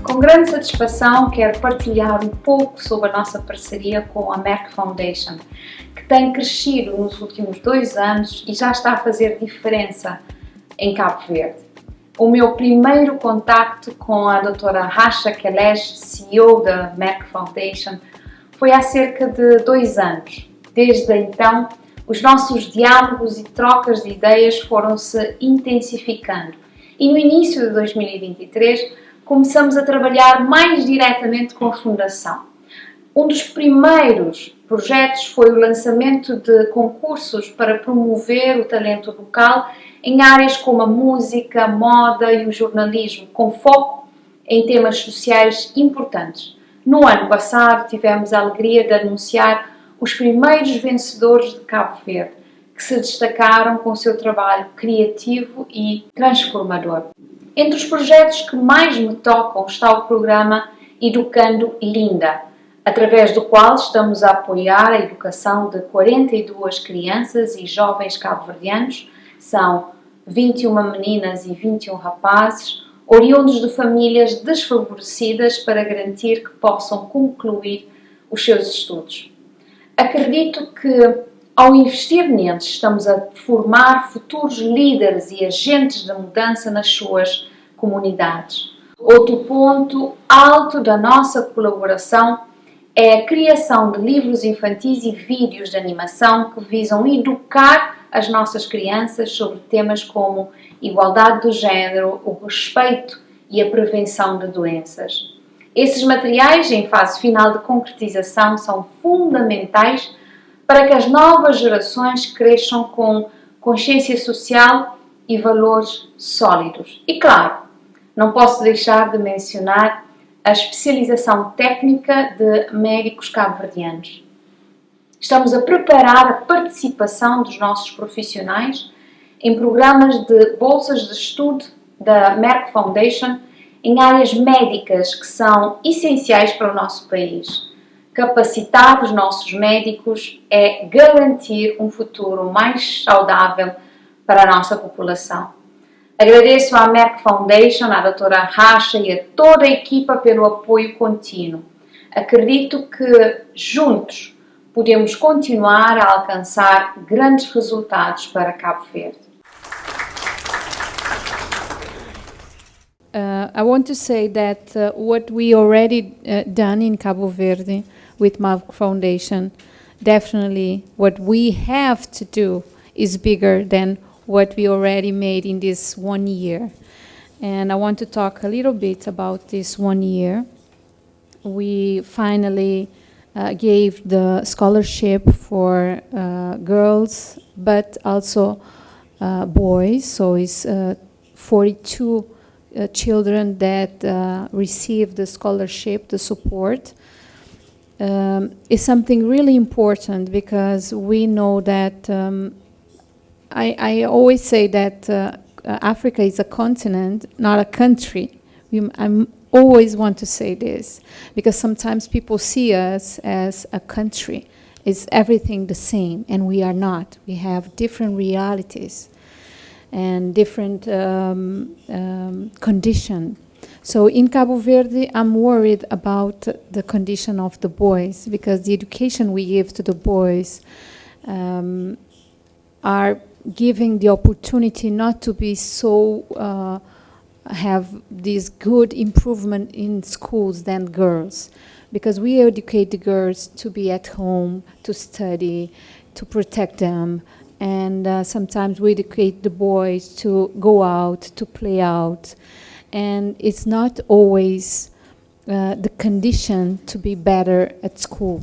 Com grande satisfação, quero partilhar um pouco sobre a nossa parceria com a Merck Foundation, que tem crescido nos últimos 2 anos e já está a fazer diferença em Cabo Verde. O meu primeiro contacto com a doutora Rasha Kelej, CEO da Merck Foundation, foi há cerca de 2 anos. Desde então, os nossos diálogos e trocas de ideias foram-se intensificando e no início de 2023 começamos a trabalhar mais diretamente com a Fundação. Um dos primeiros projetos foi o lançamento de concursos para promover o talento local em áreas como a música, a moda e o jornalismo, com foco em temas sociais importantes. No ano passado, tivemos a alegria de anunciar os primeiros vencedores de Cabo Verde, que se destacaram com o seu trabalho criativo e transformador. Entre os projetos que mais me tocam está o programa Educando Linda, através do qual estamos a apoiar a educação de 42 crianças e jovens cabo-verdianos, são 21 meninas e 21 rapazes, oriundos de famílias desfavorecidas para garantir que possam concluir os seus estudos. Acredito que, ao investir neles, estamos a formar futuros líderes e agentes de mudança nas suas comunidades. Outro ponto alto da nossa colaboração é a criação de livros infantis e vídeos de animação que visam educar as nossas crianças sobre temas como igualdade do género, o respeito e a prevenção de doenças. Esses materiais, em fase final de concretização, são fundamentais para que as novas gerações cresçam com consciência social e valores sólidos. E claro, não posso deixar de mencionar a especialização técnica de médicos cabo-verdianos. Estamos a preparar a participação dos nossos profissionais em programas de bolsas de estudo da Merck Foundation em áreas médicas que são essenciais para o nosso país. Capacitar os nossos médicos é garantir um futuro mais saudável para a nossa população. Agradeço à Merck Foundation, à doutora Rasha e a toda a equipa pelo apoio contínuo. Acredito que juntos podemos continuar a alcançar grandes resultados para Cabo Verde. I want to say that what we already done in Cabo Verde with Merck Foundation, definitely what we have to do is bigger than what we already made in this 1 year. And I want to talk a little bit about this 1 year. We finally gave the scholarship for girls, but also boys. So it's 42 children that received the scholarship, the support. Is something really important because we know that I always say that Africa is a continent, not a country. I always want to say this because sometimes people see us as a country. Is everything the same? And we are not. We have different realities and different condition. So in Cabo Verde, I'm worried about the condition of the boys because the education we give to the boys are giving the opportunity not to be so have this good improvement in schools than girls, because we educate the girls to be at home, to study, to protect them, and sometimes we educate the boys to go out, to play out, and it's not always the condition to be better at school.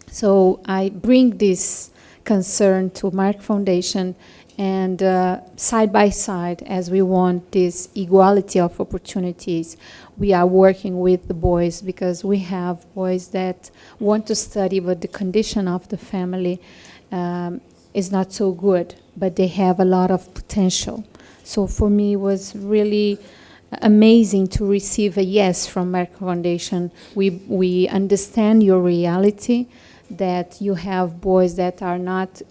So I bring this concern to Merck Foundation, and side by side, as we want this equality of opportunities, we are working with the boys because we have boys that want to study, but the condition of the family is not so good, but they have a lot of potential. So for me, it was really amazing to receive a yes from Merck Foundation. We understand your reality, that you have boys that are not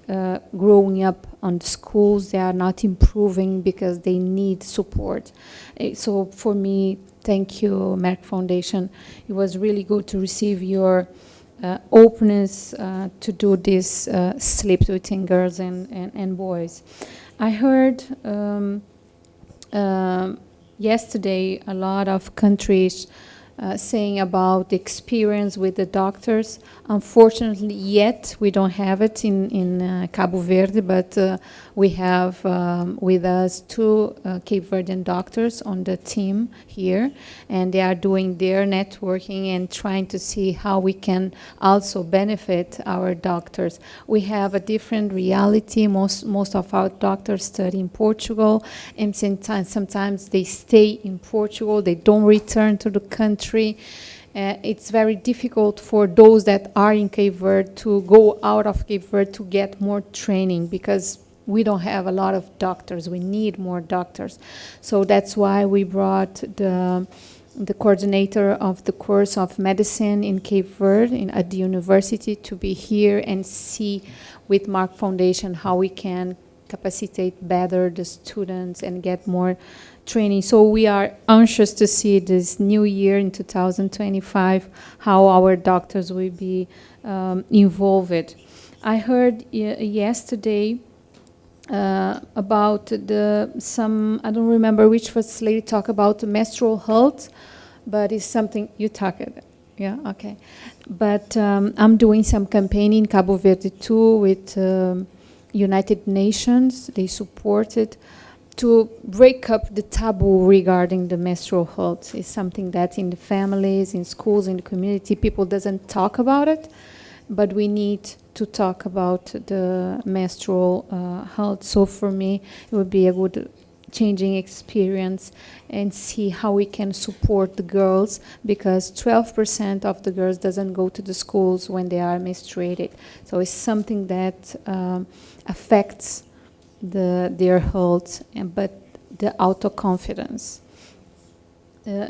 growing up on the schools, they are not improving because they need support. So for me, thank you, Merck Foundation. It was really good to receive your openness to do this sleep between girls and boys. I heard yesterday a lot of countries saying about the experience with the doctors. Unfortunately, yet we don't have it in Cabo Verde, but we have with us two Cape Verdean doctors on the team here, and they are doing their networking and trying to see how we can also benefit our doctors. We have a different reality. Most of our doctors study in Portugal, and sometimes they stay in Portugal, they don't return to the country. It's very difficult for those that are in Cape Verde to go out of Cape Verde to get more training, because we don't have a lot of doctors. We need more doctors. So that's why we brought the coordinator of the course of medicine in Cape Verde at the university to be here and see with Merck Foundation how we can capacitate better the students and get more training. So we are anxious to see this new year in 2025, how our doctors will be involved. I heard yesterday about I don't remember which first lady talk about menstrual health, but it's something you talk about. Yeah, okay. But I'm doing some campaign in Cabo Verde too with United Nations. They supported to break up the taboo regarding the menstrual health. It's something that in the families, in schools, in the community, people doesn't talk about it, but we need to talk about the menstrual health. So for me, it would be a good changing experience and see how we can support the girls, because 12% of the girls doesn't go to the schools when they are menstruated. So it's something that affects their health, but the autoconfidence.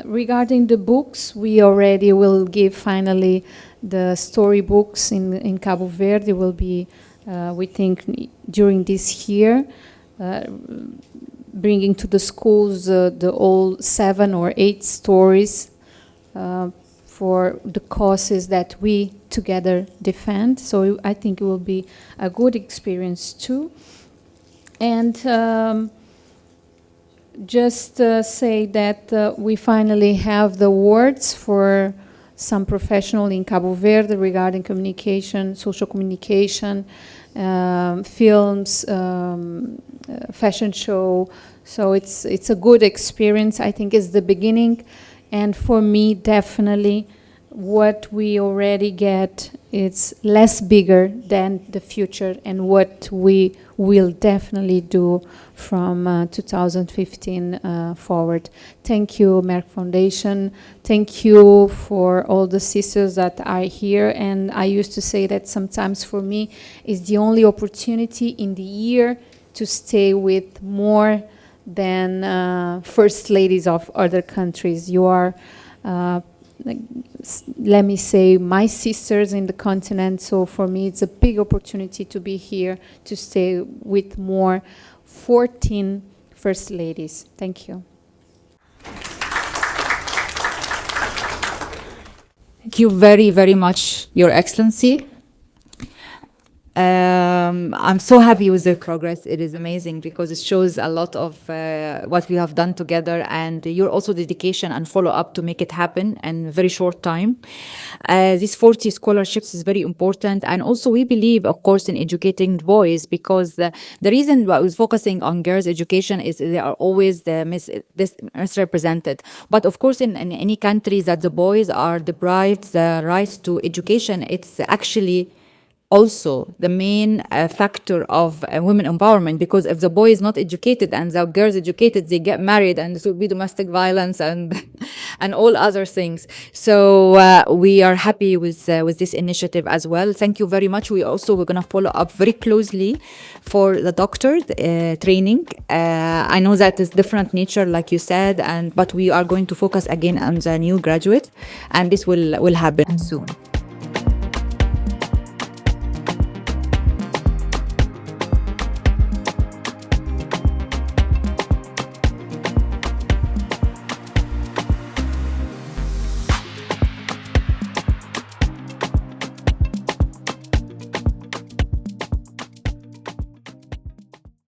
Regarding the books, we already will give finally the story books in Cabo Verde. Will be, we think, during this year, bringing to the schools the all 7 or 8 stories for the causes that we together defend. So I think it will be a good experience too. And just say that we finally have the awards for some professional in Cabo Verde regarding communication, social communication, films, fashion show. So it's a good experience. I think it's the beginning. And for me, definitely, what we already get is less bigger than the future, and what we will definitely do from 2015 forward. Thank you, Merck Foundation. Thank you for all the sisters that are here. And I used to say that sometimes for me is the only opportunity in the year to stay with more than first ladies of other countries. You are let me say, my sisters in the continent. So for me, it's a big opportunity to be here, to stay with more 14 first ladies. Thank you. Thank you very, very much, Your Excellency. I'm so happy with the progress. It is amazing because it shows a lot of what we have done together, and your also dedication and follow up to make it happen in a very short time. These 40 scholarships is very important, and also we believe, of course, in educating boys, because the reason why I was focusing on girls' education is they are always misrepresented. But of course, in any countries that the boys are deprived the rights to education, it's actually also the main factor of women empowerment, because if the boy is not educated and the girl is educated, they get married and this will be domestic violence and and all other things. So we are happy with this initiative as well. Thank you very much. We're going to follow up very closely for the doctor training. I know that is different nature, like you said, but we are going to focus again on the new graduate, and this will happen soon.